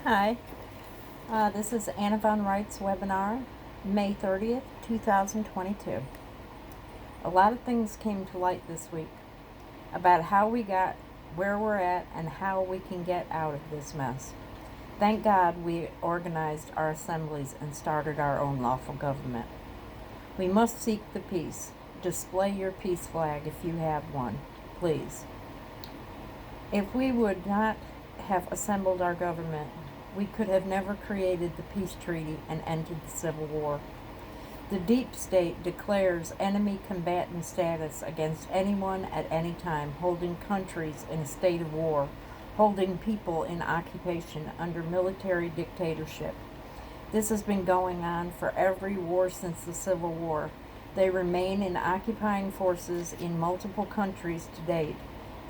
Hi, this is Anna von Reitz webinar, May 30th, 2022. A lot of things came to light this week about how we got where we're at and how we can get out of this mess. Thank God we organized our assemblies and started our own lawful government. We must seek the peace. Display your peace flag if you have one, please. If we would not have assembled our government, we could have never created the peace treaty and ended the Civil War. The deep state declares enemy combatant status against anyone at any time, holding countries in a state of war, holding people in occupation under military dictatorship. This has been going on for every war since the Civil War. They remain in occupying forces in multiple countries to date.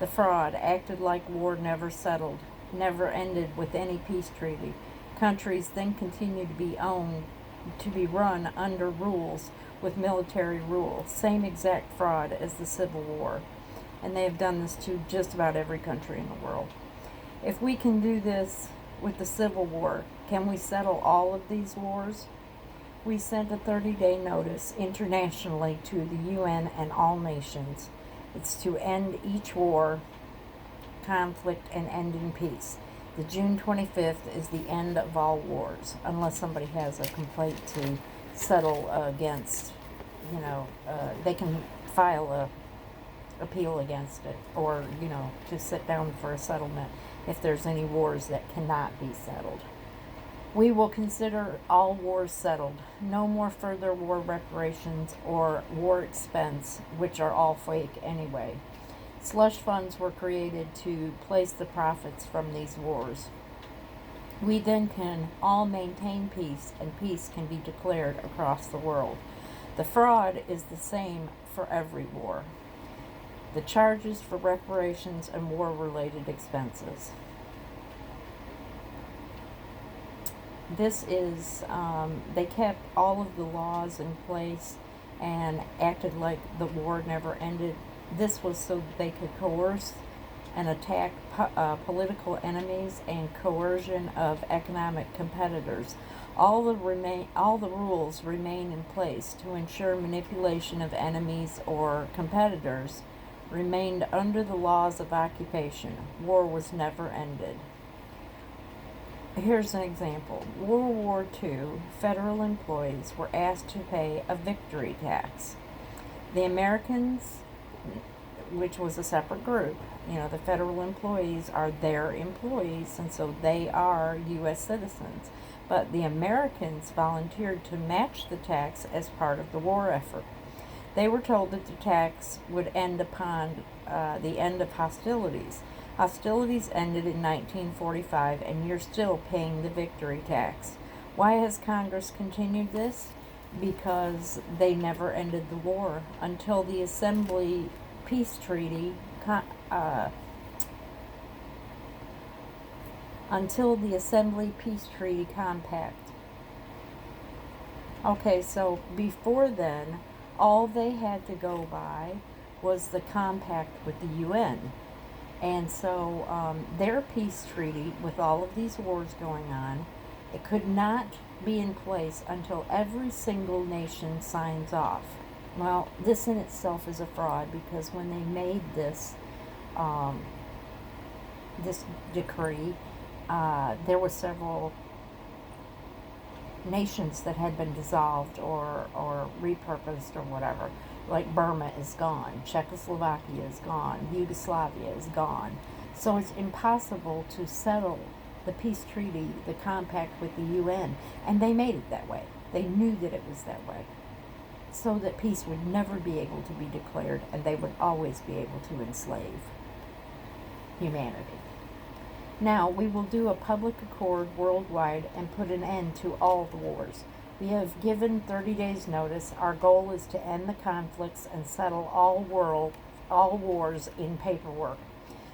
The fraud acted like war never settled, never ended with any peace treaty. Countries then continue to be run under rules with military rule. Same exact fraud as the Civil War. And they have done this to just about every country in the world. If we can do this with the Civil War, can we settle all of these wars? We sent a 30-day notice internationally to the UN and all nations. It's to end each war, conflict, and end in peace. The June 25th is the end of all wars, unless somebody has a complaint to settle against, they can file a appeal against it, or, to sit down for a settlement if there's any wars that cannot be settled. We will consider all wars settled. No more further war reparations or war expense, which are all fake anyway. Slush funds were created to place the profits from these wars. We then can all maintain peace, and peace can be declared across the world. The fraud is the same for every war. The charges for reparations and war-related expenses. This is, they kept all of the laws in place and acted like the war never ended. This was so that they could coerce and attack political enemies and coercion of economic competitors. All the rules remain in place to ensure manipulation of enemies or competitors remained under the laws of occupation. War was never ended. Here's an example. World War II, federal employees were asked to pay a victory tax. The Americans, which was a separate group, the federal employees are their employees, and so they are U.S. citizens. But the Americans volunteered to match the tax as part of the war effort. They were told that the tax would end upon the end of hostilities. Hostilities ended in 1945, and you're still paying the victory tax. Why has Congress continued this? Because they never ended the war until the Assembly Peace Treaty, until the Assembly Peace Treaty Compact. Okay, so before then, all they had to go by was the compact with the UN. And so their peace treaty, with all of these wars going on, it could not be in place until every single nation signs off. Well, this in itself is a fraud, because when they made this this decree, there were several nations that had been dissolved or repurposed or whatever. Like Burma is gone, Czechoslovakia is gone, Yugoslavia is gone. So it's impossible to settle the peace treaty, the compact with the UN, and they made it that way. They knew that it was that way, so that peace would never be able to be declared, and they would always be able to enslave humanity. Now, we will do a public accord worldwide and put an end to all the wars. We have given 30 days notice. Our goal is to end the conflicts and settle all wars in paperwork.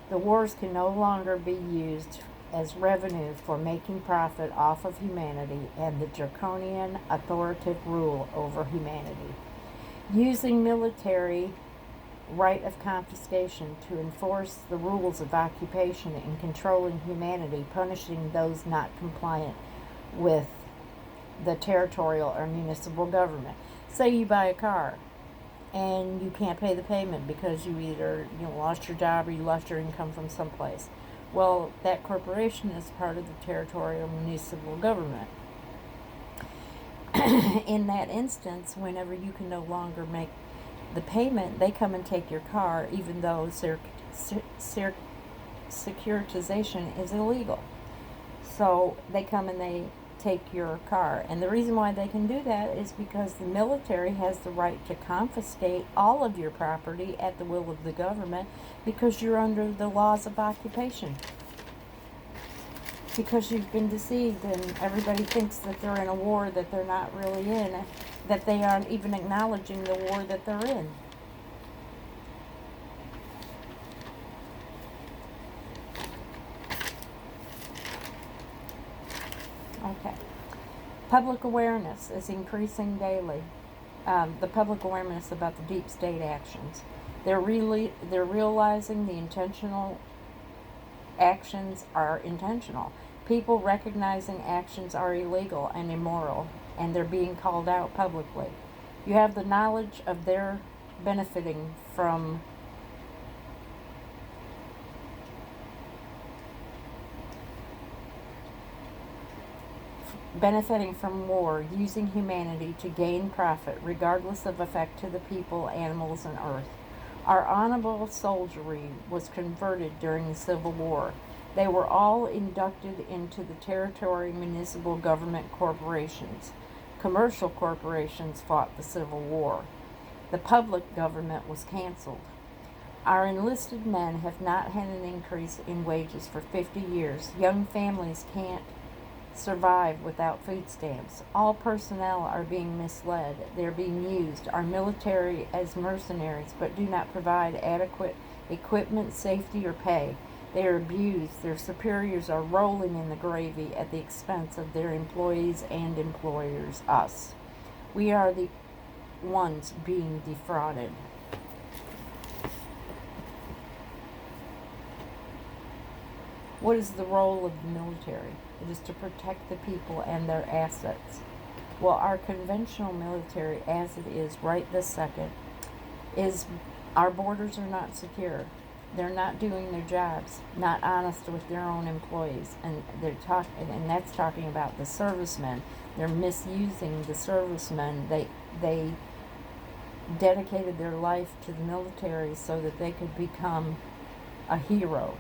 The wars can no longer be used as revenue for making profit off of humanity and the draconian authoritative rule over humanity. Using military right of confiscation to enforce the rules of occupation and controlling humanity, punishing those not compliant with the territorial or municipal government. Say you buy a car and you can't pay the payment because you either lost your job or you lost your income from someplace. Well, that corporation is part of the territorial municipal government. In that instance, whenever you can no longer make the payment, they come and take your car, even though securitization is illegal. So they come and they take your car. And the reason why they can do that is because the military has the right to confiscate all of your property at the will of the government, because you're under the laws of occupation. Because you've been deceived and everybody thinks that they're in a war that they're not really in, that they aren't even acknowledging the war that they're in. Okay. Public awareness is increasing daily. The public awareness about the deep state actions. They're realizing the intentional actions are intentional. People recognizing actions are illegal and immoral, and they're being called out publicly. You have the knowledge of their benefiting from war, using humanity to gain profit, regardless of effect to the people, animals, and earth. Our honorable soldiery was converted during the Civil War. They were all inducted into the territory municipal government corporations. Commercial corporations fought the Civil War. The public government was canceled. Our enlisted men have not had an increase in wages for 50 years. Young families can't survive without food stamps. All personnel are being misled. They're being used, our military, as mercenaries, but do not provide adequate equipment, safety, or pay. They are abused. Their superiors are rolling in the gravy at the expense of their employees and employers, us. We are the ones being defrauded. What is the role of the military? It is to protect the people and their assets. Well, our conventional military, as it is right this second, is our borders are not secure. They're not doing their jobs, not honest with their own employees, and and that's talking about the servicemen. They're misusing the servicemen. They dedicated their life to the military so that they could become a hero.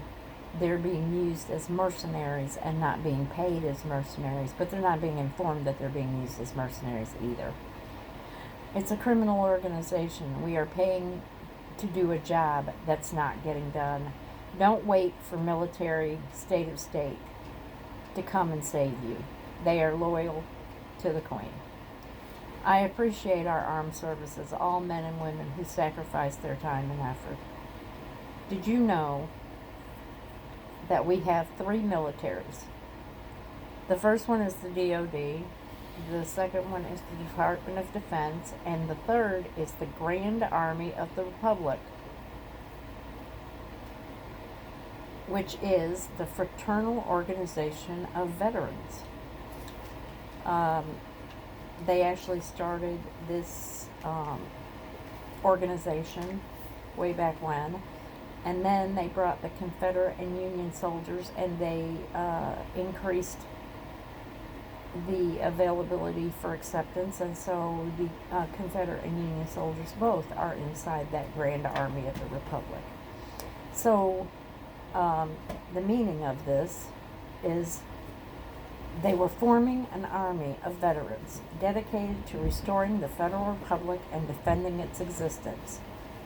They're being used as mercenaries and not being paid as mercenaries, but they're not being informed that they're being used as mercenaries either. It's a criminal organization. We are paying to do a job that's not getting done. Don't wait for military, state of state to come and save you. They are loyal to the Queen. I appreciate our armed services, all men and women who sacrifice their time and effort. Did you know that we have 3 militaries? The first one is the DOD, the second one is the Department of Defense, and the third is the Grand Army of the Republic, which is the fraternal organization of veterans. They actually started this organization way back when, and then they brought the Confederate and Union soldiers, and they increased the availability for acceptance, and so the Confederate and Union soldiers both are inside that Grand Army of the Republic. So the meaning of this is they were forming an army of veterans dedicated to restoring the Federal Republic and defending its existence.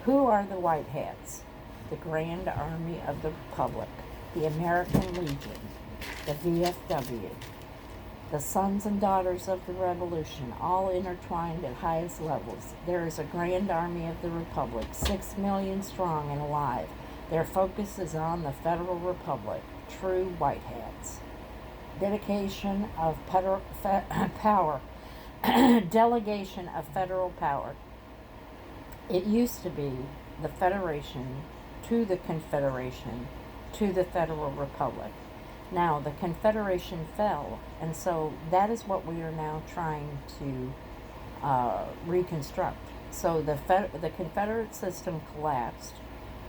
Who are the White Hats? The Grand Army of the Republic, the American Legion, the VFW, the sons and daughters of the Revolution, all intertwined at highest levels. There is a Grand Army of the Republic, 6 million strong and alive. Their focus is on the Federal Republic, true White Hats. Dedication of power, delegation of federal power. It used to be the Federation to the Confederation to the Federal Republic. Now, the Confederation fell, and so that is what we are now trying to reconstruct. So the Confederate system collapsed,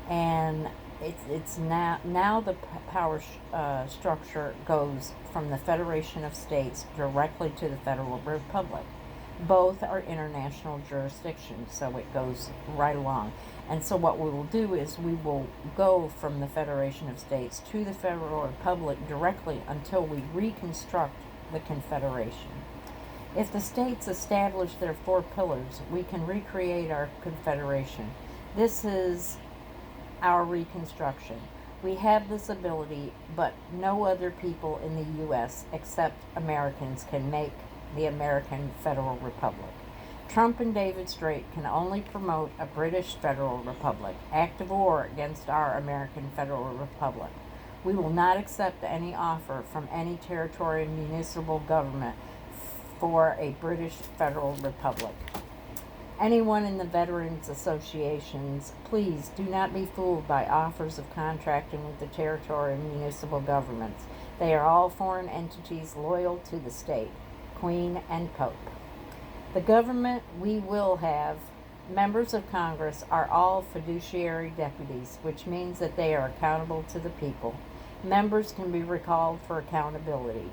and it's now the power structure goes from the Federation of States directly to the Federal Republic. Both are international jurisdictions, so it goes right along. And so what we will do is we will go from the Federation of States to the Federal Republic directly until we reconstruct the Confederation. If the states establish their 4 pillars, we can recreate our Confederation. This is our reconstruction. We have this ability, but no other people in the U.S. except Americans can make the American Federal Republic. Trump and David Straight can only promote a British Federal Republic, act of war against our American Federal Republic. We will not accept any offer from any territory and municipal government for a British Federal Republic. Anyone in the Veterans Associations, please do not be fooled by offers of contracting with the territory and municipal governments. They are all foreign entities loyal to the state, Queen and Pope. The government we will have, members of Congress, are all fiduciary deputies, which means that they are accountable to the people. Members can be recalled for accountability.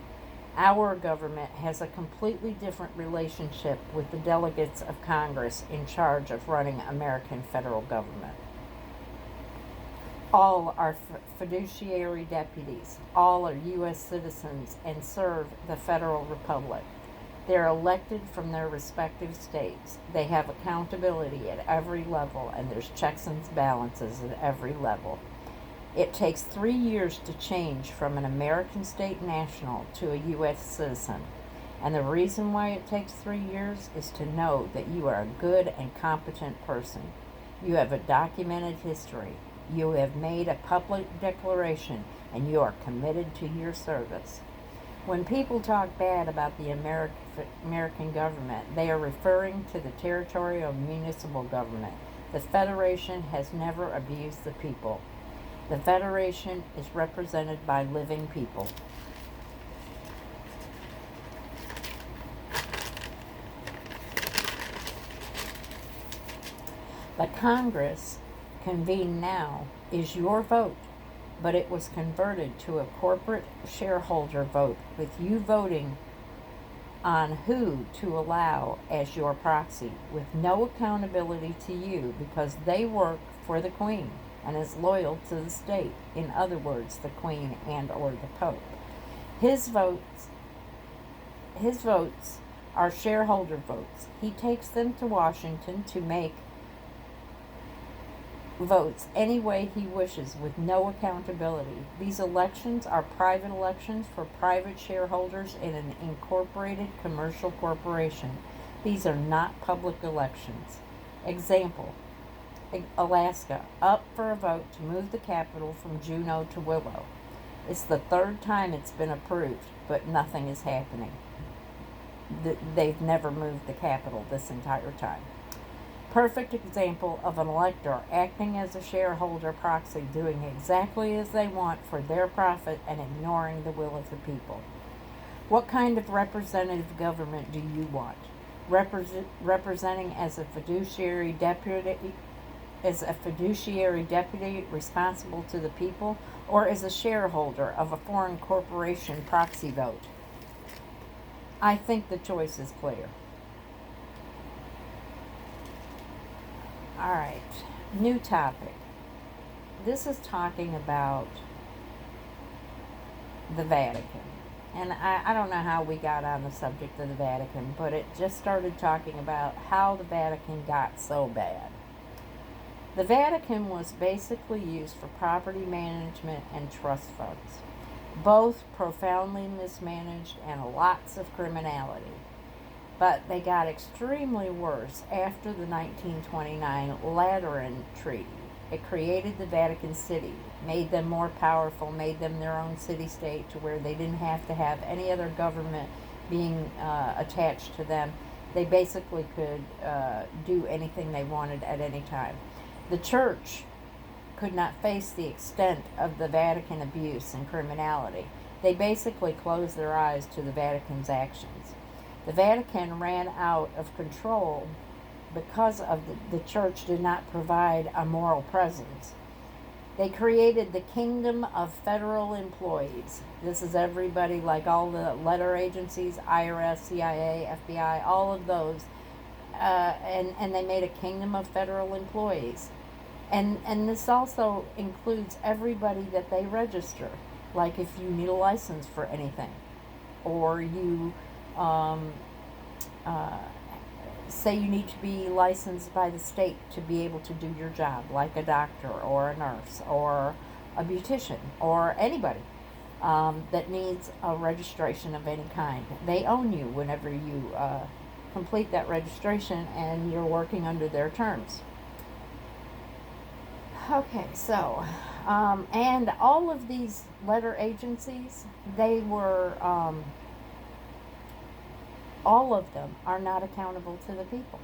Our government has a completely different relationship with the delegates of Congress in charge of running American federal government. All are fiduciary deputies. All are U.S. citizens and serve the Federal Republic. They're elected from their respective states. They have accountability at every level, and there's checks and balances at every level. It takes 3 years to change from an American state national to a U.S. citizen. And the reason why it takes 3 years is to know that you are a good and competent person. You have a documented history. You have made a public declaration, and you are committed to your service. When people talk bad about the American government, they are referring to the territorial municipal government. The Federation has never abused the people. The Federation is represented by living people. The Congress convened now is your vote, but it was converted to a corporate shareholder vote, with you voting on who to allow as your proxy, with no accountability to you because they work for the Queen and is loyal to the state. In other words, the Queen and or the Pope. His votes are shareholder votes. He takes them to Washington to make votes any way he wishes with no accountability. These elections are private elections for private shareholders in an incorporated commercial corporation. These are not public elections. Example, Alaska, up for a vote to move the capital from Juneau to Willow. It's the 3rd time it's been approved, but nothing is happening. They've never moved the capital this entire time. Perfect example of an elector acting as a shareholder proxy, doing exactly as they want for their profit and ignoring the will of the people. What kind of representative government do you want? Representing as a fiduciary deputy responsible to the people, or as a shareholder of a foreign corporation proxy vote? I think the choice is clear. All right, new topic. This is talking about the Vatican. And I don't know how we got on the subject of the Vatican, but it just started talking about how the Vatican got so bad. The Vatican was basically used for property management and trust funds, both profoundly mismanaged and lots of criminality. But they got extremely worse after the 1929 Lateran Treaty. It created the Vatican City, made them more powerful, made them their own city-state to where they didn't have to have any other government being attached to them. They basically could do anything they wanted at any time. The church could not face the extent of the Vatican abuse and criminality. They basically closed their eyes to the Vatican's actions. The Vatican ran out of control because of the church did not provide a moral presence. They created the kingdom of federal employees. This is everybody, like all the letter agencies, IRS, CIA, FBI, all of those. And they made a kingdom of federal employees. And this also includes everybody that they register. Like if you need a license for anything, or you say you need to be licensed by the state to be able to do your job, like a doctor or a nurse or a beautician or anybody that needs a registration of any kind. They own you whenever you complete that registration and you're working under their terms. Okay, so, and all of these letter agencies, they were, all of them are not accountable to the people.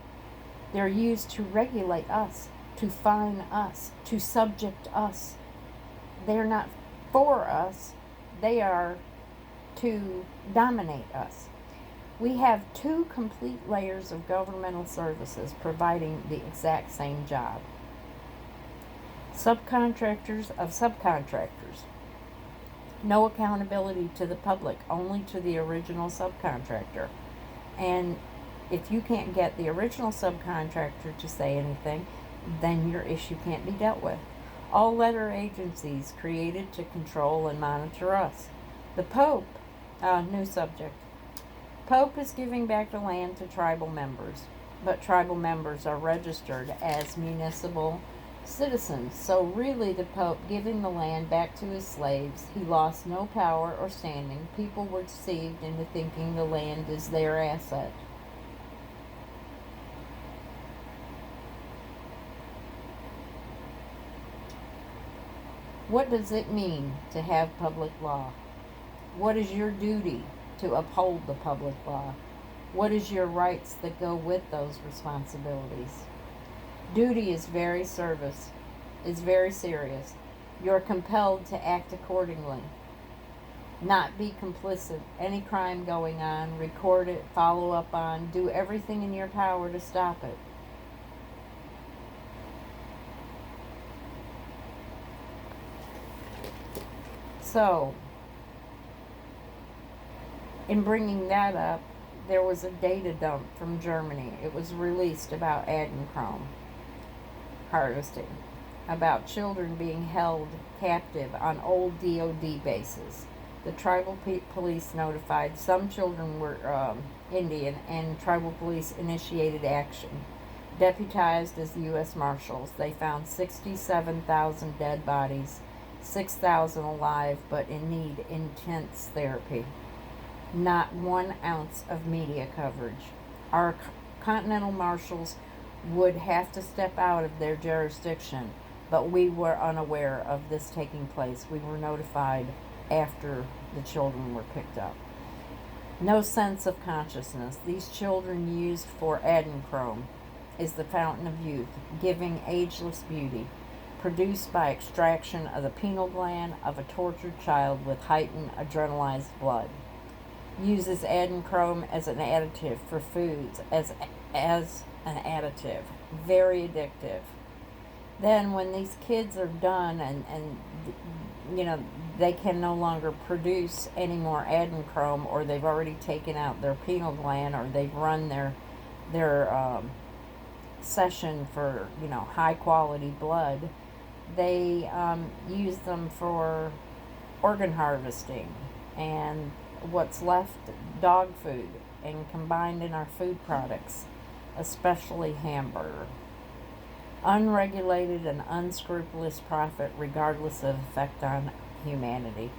They're used to regulate us, to fine us, to subject us. They're not for us, they are to dominate us. We have two complete layers of governmental services providing the exact same job. Subcontractors of subcontractors. No accountability to the public, only to the original subcontractor. And if you can't get the original subcontractor to say anything, then your issue can't be dealt with. All letter agencies created to control and monitor us. The Pope, new subject. Pope is giving back the land to tribal members, but tribal members are registered as municipal citizens. So really the Pope giving the land back to his slaves, he lost no power or standing. People were deceived into thinking the land is their asset. What does it mean to have public law? What is your duty to uphold the public law? What is your rights that go with those responsibilities? Duty is very serious. You're compelled to act accordingly. Not be complicit. Any crime going on, record it, follow up on, do everything in your power to stop it. So, in bringing that up, there was a data dump from Germany. It was released about adenocarp harvesting, about children being held captive on old DOD bases. The tribal police notified some children were Indian, and tribal police initiated action. Deputized as the U.S. Marshals, they found 67,000 dead bodies, 6,000 alive but in need intense therapy. Not 1 ounce of media coverage. Our Continental Marshals would have to step out of their jurisdiction, but we were unaware of this taking place. We were notified after the children were picked up. No sense of consciousness. These children used for adrenochrome is the fountain of youth, giving ageless beauty, produced by extraction of the pineal gland of a tortured child with heightened adrenalized blood. Uses adrenochrome as an additive for foods, as an additive. Very addictive. Then when these kids are done and they can no longer produce any more adrenochrome, or they've already taken out their pineal gland, or they've run their session for high quality blood, they use them for organ harvesting and what's left dog food, and combined in our food products, especially hamburger. Unregulated and unscrupulous profit regardless of effect on humanity.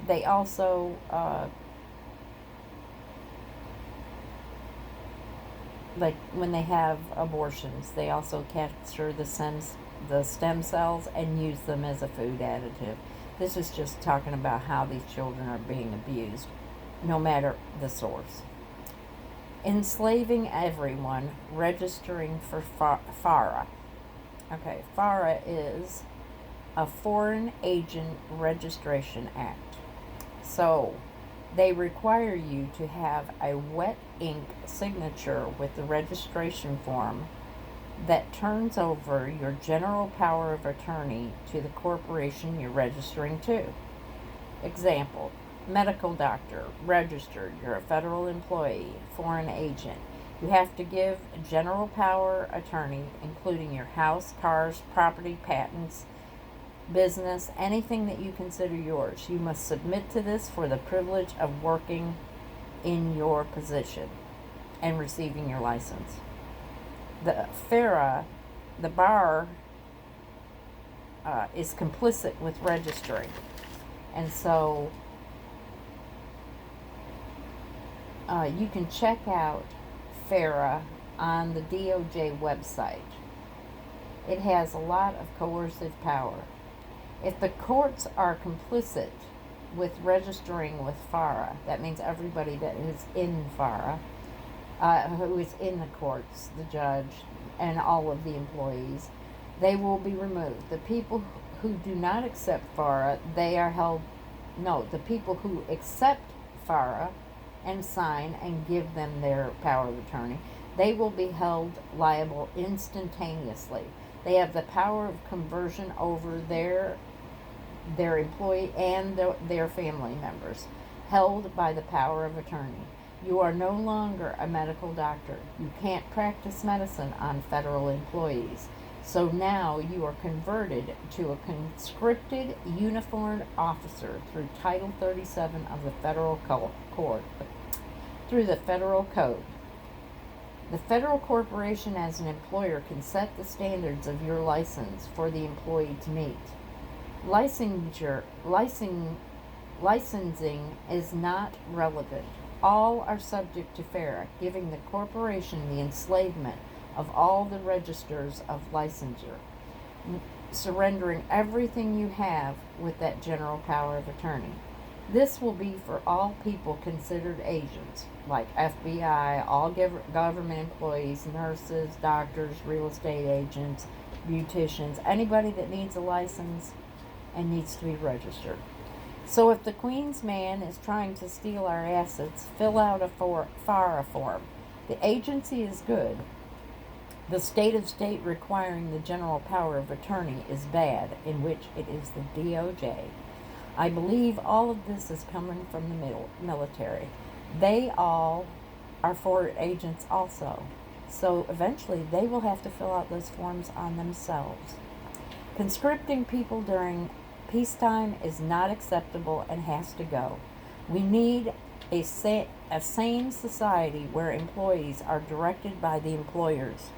They also like when they have abortions, they also capture the stem cells and use them as a food additive. This is just talking about how these children are being abused, no matter the source. enslaving everyone, registering for FARA. Okay, FARA is a Foreign Agent Registration Act. So they require you to have a wet ink signature with the registration form that turns over your general power of attorney to the corporation you're registering to. Example, medical doctor, registered, you're a federal employee, foreign agent. You have to give general power attorney, including your house, cars, property, patents, business, anything that you consider yours. You must submit to this for the privilege of working in your position and receiving your license. The FARA, the bar, is complicit with registering. And so you can check out FARA on the DOJ website. It has a lot of coercive power. If the courts are complicit with registering with FARA, that means everybody that is in FARA, who is in the courts, the judge, and all of the employees, they will be removed. The people who do not accept FARA, they are held, no, the people who accept FARA and sign and give them their power of attorney, they will be held liable instantaneously. They have the power of conversion over their employee and their family members, held by the power of attorney. You are no longer a medical doctor. You can't practice medicine on federal employees. So now you are converted to a conscripted uniformed officer through Title 37 of the Federal Code. Through the Federal Code. The federal corporation as an employer can set the standards of your license for the employee to meet. Licensing is not relevant. All are subject to FARA, giving the corporation the enslavement of all the registers of licensure, surrendering everything you have with that general power of attorney. This will be for all people considered agents, like FBI, all government employees, nurses, doctors, real estate agents, beauticians, anybody that needs a license and needs to be registered. So if the Queen's man is trying to steal our assets, fill out a FARA form. The agency is good. The state requiring the general power of attorney is bad, in which it is the DOJ. I believe all of this is coming from the military. They all are foreign agents also. So eventually they will have to fill out those forms on themselves. Conscripting people during peacetime is not acceptable and has to go. We need a sane society where employees are directed by the employers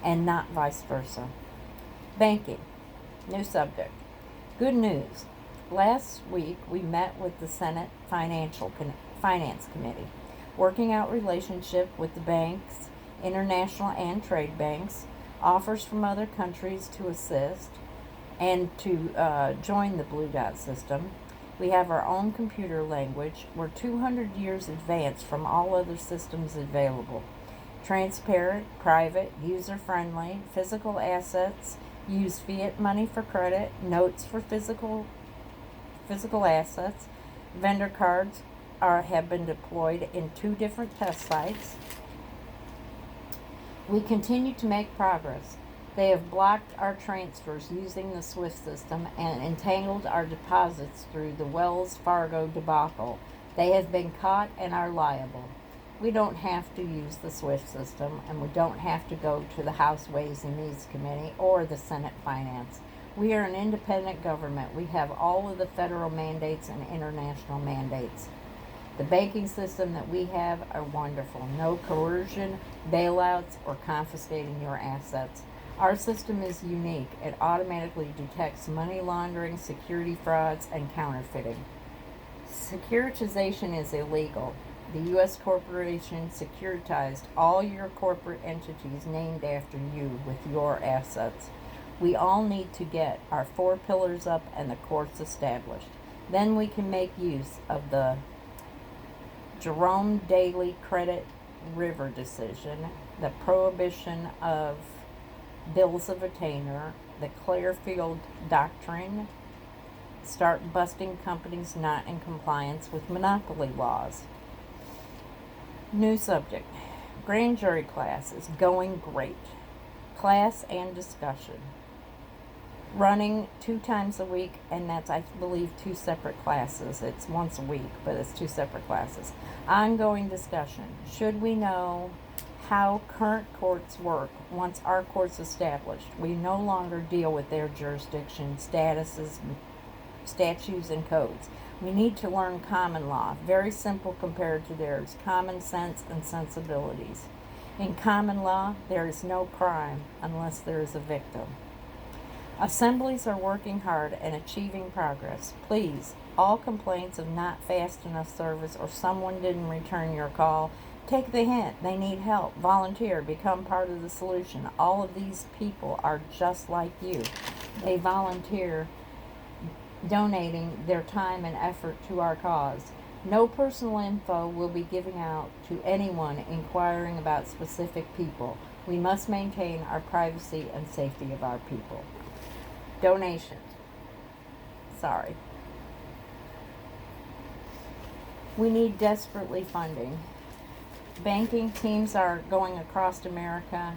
and not vice versa. Banking. New subject. Good news. Last week we met with the Senate Finance Committee, working out relationship with the banks, international and trade banks, offers from other countries to assist, and to join the Blue Dot system. We have our own computer language. We're 200 years advanced from all other systems available. Transparent, private, user-friendly, physical assets, use fiat money for credit, notes for physical assets. Vendor cards have been deployed in 2 different test sites. We continue to make progress. They have blocked our transfers using the SWIFT system and entangled our deposits through the Wells Fargo debacle. They have been caught and are liable. We don't have to use the SWIFT system, and we don't have to go to the House Ways and Means Committee or the Senate Finance. We are an independent government. We have all of the federal mandates and international mandates. The banking system that we have are wonderful. No coercion, bailouts, or confiscating your assets. Our system is unique. It automatically detects money laundering, security frauds, and counterfeiting. Securitization is illegal. The U.S. corporation securitized all your corporate entities named after you with your assets. We all need to get our 4 pillars up and the courts established. Then we can make use of the Jerome Daly Credit River decision, the prohibition of bills of attainder, the Clearfield Doctrine, start busting companies not in compliance with monopoly laws. New subject. Grand jury class is going great. Class and discussion. Running 2 times a week, and that's, I believe, 2 separate classes. It's once a week, but it's 2 separate classes. Ongoing discussion. Should we know how current courts work once our court's established? We no longer deal with their jurisdiction, statuses, statutes, and codes. We need to learn common law, very simple compared to theirs, common sense and sensibilities. In common law, there is no crime unless there is a victim. Assemblies are working hard and achieving progress. Please, all complaints of not fast enough service or someone didn't return your call, take the hint. They need help. Volunteer. Become part of the solution. All of these people are just like you. They volunteer, donating their time and effort to our cause. No personal info will be given out to anyone inquiring about specific people. We must maintain our privacy and safety of our people. Donation. Sorry. We need desperately funding. Banking teams are going across America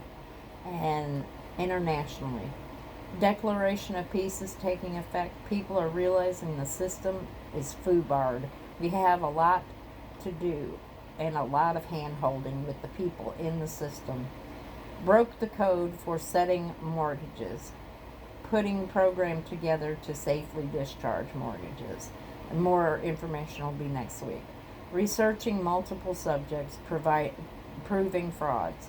and internationally. Declaration of peace is taking effect. People are realizing the system is foobarred. We have a lot to do and a lot of hand-holding with the people in the system. Broke the code for setting mortgages. Putting program together to safely discharge mortgages. And more information will be next week. Researching multiple subjects, proving frauds.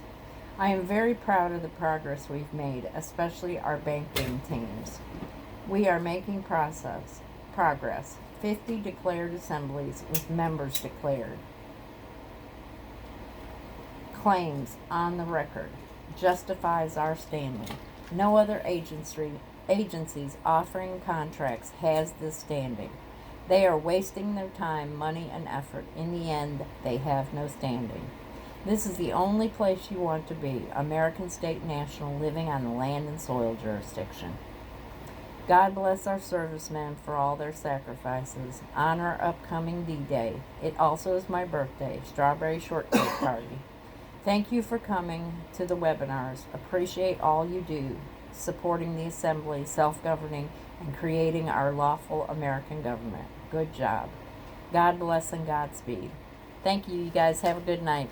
I am very proud of the progress we've made, especially our banking teams. We are making progress. 50 declared assemblies with members declared. Claims on the record. Justifies our standing. No other agencies offering contracts has this standing. They are wasting their time, money, and effort. In the end, they have no standing. This is the only place you want to be, American State National, living on the land and soil jurisdiction. God bless our servicemen for all their sacrifices. Honor upcoming D-Day. It also is my birthday. Strawberry shortcake party. Thank you for coming to the webinars. Appreciate all you do, supporting the assembly, self-governing, and creating our lawful American government. Good job. God bless and Godspeed. Thank you. You guys have a good night.